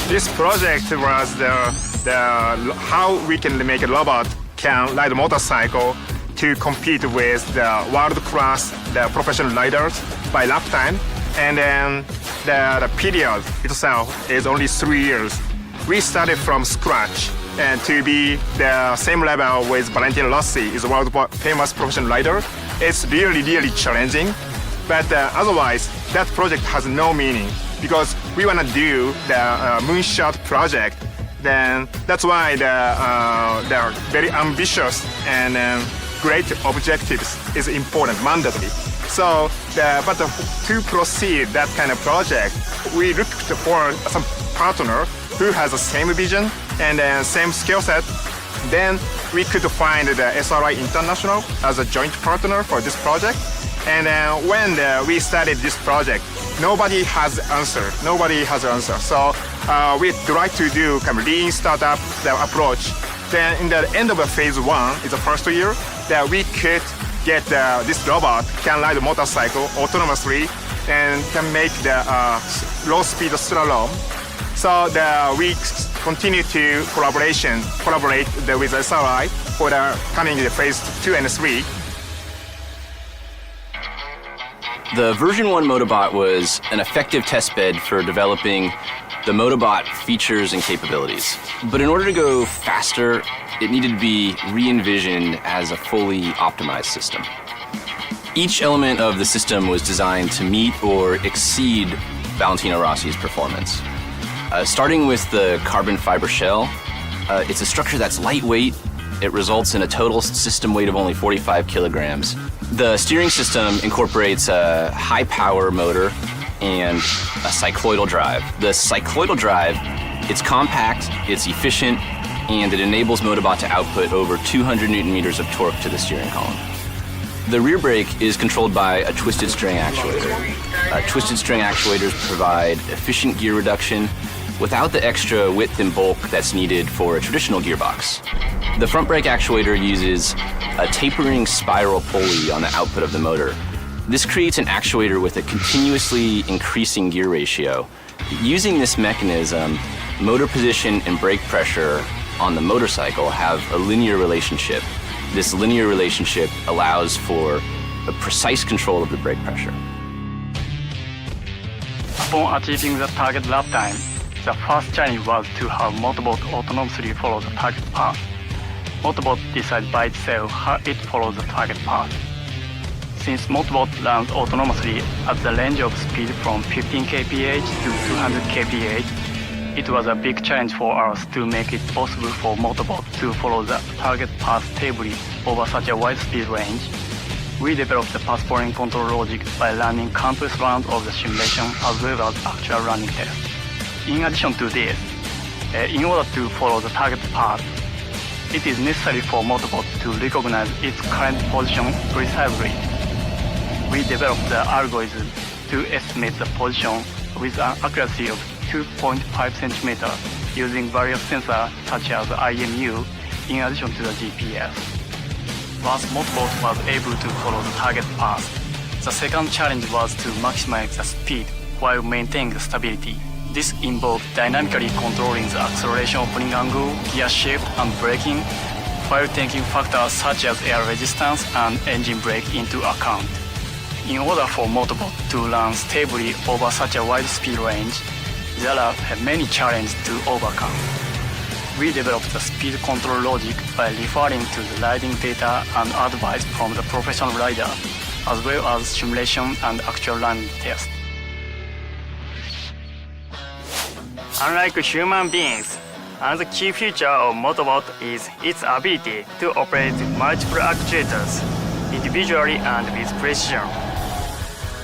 This project was the how we can make a robot can ride a motorcycle to compete with the world-class professional riders by lap time. And then the period itself is only 3 years. We started from scratch and to be the same level with Valentino Rossi, is a world famous professional rider. It's really challenging. But otherwise, that project has no meaning because we want to do the moonshot project. Then that's why the very ambitious and great objectives is important, mandatory. So, but to proceed that kind of project, we looked for some partner who has the same vision and same skill set. Then we could find the SRI International as a joint partner for this project. And when we started this project, nobody has answer. So we try to do kind of lean startup approach. Then in the end of the phase 1, is the first year, that we could get this robot can ride a motorcycle autonomously and can make the low speed slalom. So we continue to collaborate with SRI for the coming phase 2 and 3. The version 1 Motobot was an effective testbed for developing the Motobot features and capabilities. But in order to go faster, it needed to be re-envisioned as a fully optimized system. Each element of the system was designed to meet or exceed Valentino Rossi's performance. Starting with the carbon fiber shell, it's a structure that's lightweight. It results in a total system weight of only 45 kilograms. The steering system incorporates a high-power motor and a cycloidal drive. The cycloidal drive, it's compact, it's efficient, and it enables Motobot to output over 200 Newton meters of torque to the steering column. The rear brake is controlled by a twisted string actuator. Twisted string actuators provide efficient gear reduction without the extra width and bulk that's needed for a traditional gearbox. The front brake actuator uses a tapering spiral pulley on the output of the motor. This creates an actuator with a continuously increasing gear ratio. Using this mechanism, motor position and brake pressure on the motorcycle have a linear relationship. This linear relationship allows for a precise control of the brake pressure. Upon achieving the target lap time, the first challenge was to have Motobot autonomously follow the target path. Motobot decides by itself how it follows the target path. Since Motobot runs autonomously at the range of speed from 15 kph to 200 kph, it was a big challenge for us to make it possible for Motobot to follow the target path stably over such a wide speed range. We developed the path following control logic by running countless rounds of the simulation as well as actual running tests. In addition to this, in order to follow the target path, it is necessary for Motobot to recognize its current position precisely. We developed the algorithm to estimate the position with an accuracy of 2.5 cm using various sensors such as IMU in addition to the GPS. Once Motobot was able to follow the target path, the second challenge was to maximize the speed while maintaining stability. This involved dynamically controlling the acceleration opening angle, gear shift, and braking, while taking factors such as air resistance and engine brake into account. In order for Motobot to run stably over such a wide speed range, there are many challenges to overcome. We developed the speed control logic by referring to the riding data and advice from the professional rider, as well as simulation and actual running tests. Unlike human beings, another key feature of Motobot is its ability to operate multiple actuators individually and with precision.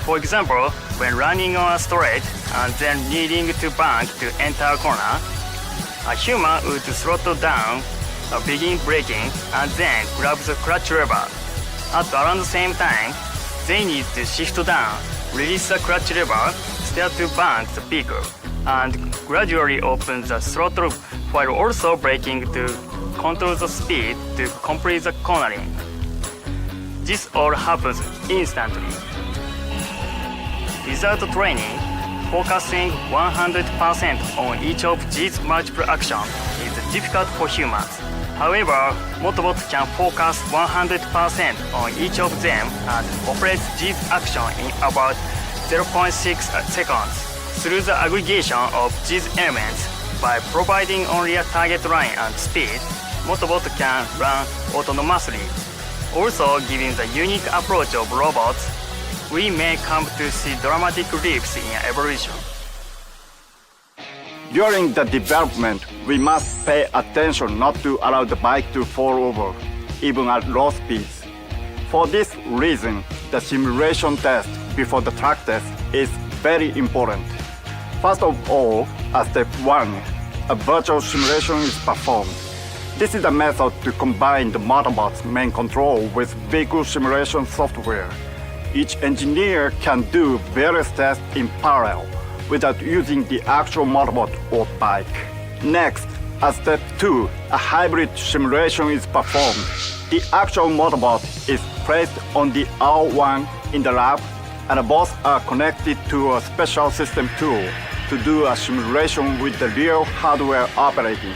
For example, when running on a straight and then needing to bank to enter a corner, a human would throttle down, begin braking, and then grab the clutch lever. At around the same time, they need to shift down, release the clutch lever, start to bank the vehicle, and gradually open the throttle while also braking to control the speed to complete the cornering. This all happens instantly. Without training, focusing 100% on each of these multiple actions is difficult for humans. However, Motobot can focus 100% on each of them and operate these actions in about 0.6 seconds. Through the aggregation of these elements, by providing only a target line and speed, Motobot can run autonomously. Also, given the unique approach of robots, we may come to see dramatic leaps in evolution. During the development, we must pay attention not to allow the bike to fall over, even at low speeds. For this reason, the simulation test before the track test is very important. First of all, at step 1, a virtual simulation is performed. This is a method to combine the Motobot's main control with vehicle simulation software. Each engineer can do various tests in parallel without using the actual Motobot or bike. Next, at step 2, a hybrid simulation is performed. The actual Motobot is placed on the R1 in the lab, and both are connected to a special system tool to do a simulation with the real hardware operating.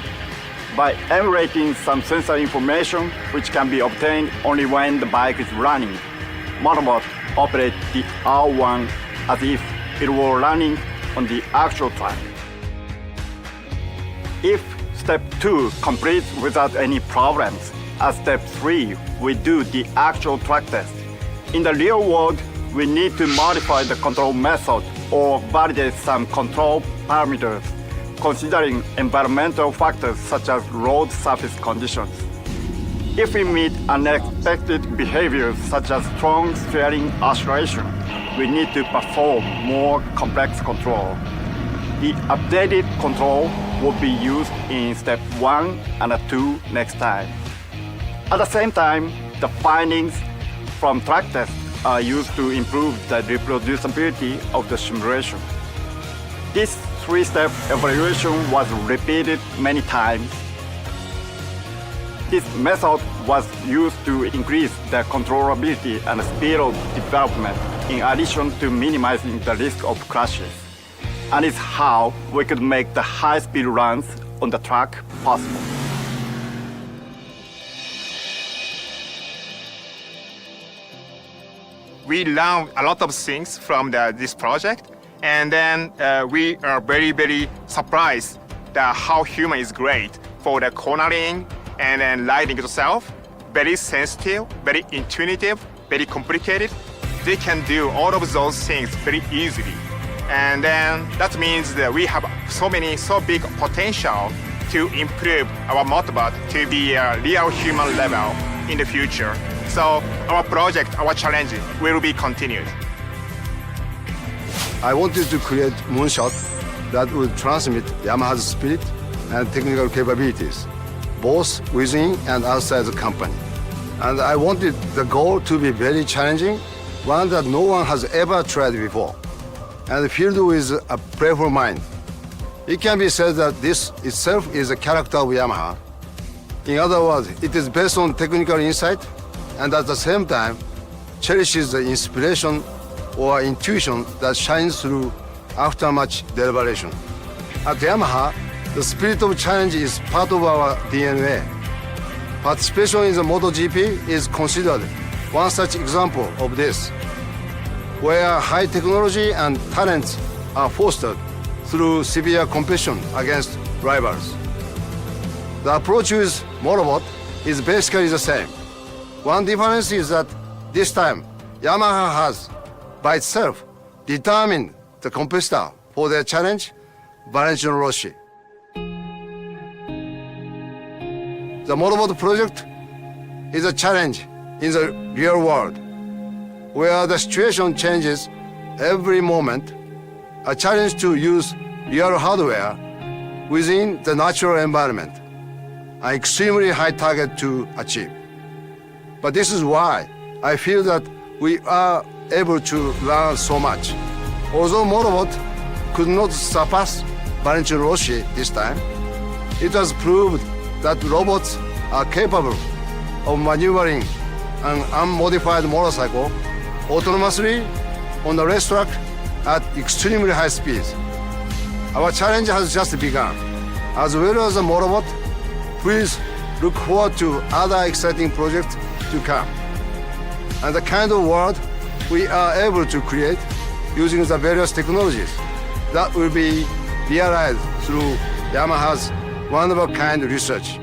By emulating some sensor information which can be obtained only when the bike is running, Motobot operates the R1 as if it were running on the actual track. If step 2 completes without any problems, at step 3 we do the actual track test. In the real world, we need to modify the control method or validate some control parameters, considering environmental factors such as road surface conditions. If we meet unexpected behaviors such as strong steering acceleration, we need to perform more complex control. The updated control will be used in step 1 and 2 next time. At the same time, the findings from track tests are used to improve the reproducibility of the simulation. This 3-step evaluation was repeated many times. This method was used to increase the controllability and speed of development in addition to minimizing the risk of crashes. And it's how we could make the high-speed runs on the track possible. We learned a lot of things from this project, and then we are very, very surprised that how human is great for the cornering and then lighting itself. Very sensitive, very intuitive, very complicated. They can do all of those things very easily. And then that means that we have so big potential to improve our Motobot to be a real human level in the future. So our project, our challenge will be continued. I wanted to create moonshot that would transmit Yamaha's spirit and technical capabilities, both within and outside the company. And I wanted the goal to be very challenging, one that no one has ever tried before, and filled with a playful mind. It can be said that this itself is a character of Yamaha. In other words, it is based on technical insight and at the same time cherishes the inspiration or intuition that shines through after much deliberation. At Yamaha, the spirit of challenge is part of our DNA. Participation in the MotoGP is considered one such example of this, where high technology and talents are fostered through severe competition against rivals. The approach with Motobot is basically the same. One difference is that this time, Yamaha has, by itself, determined the competitor for their challenge, Valentino Rossi. The Motobot project is a challenge in the real world, where the situation changes every moment, a challenge to use real hardware within the natural environment, an extremely high target to achieve. But this is why I feel that we are able to learn so much. Although Motobot could not surpass Valentino Rossi this time, it has proved that robots are capable of maneuvering an unmodified motorcycle autonomously on the racetrack at extremely high speeds. Our challenge has just begun. As well as the Motobot, please look forward to other exciting projects to come. And the kind of world we are able to create using the various technologies that will be realized through Yamaha's one-of-a-kind research.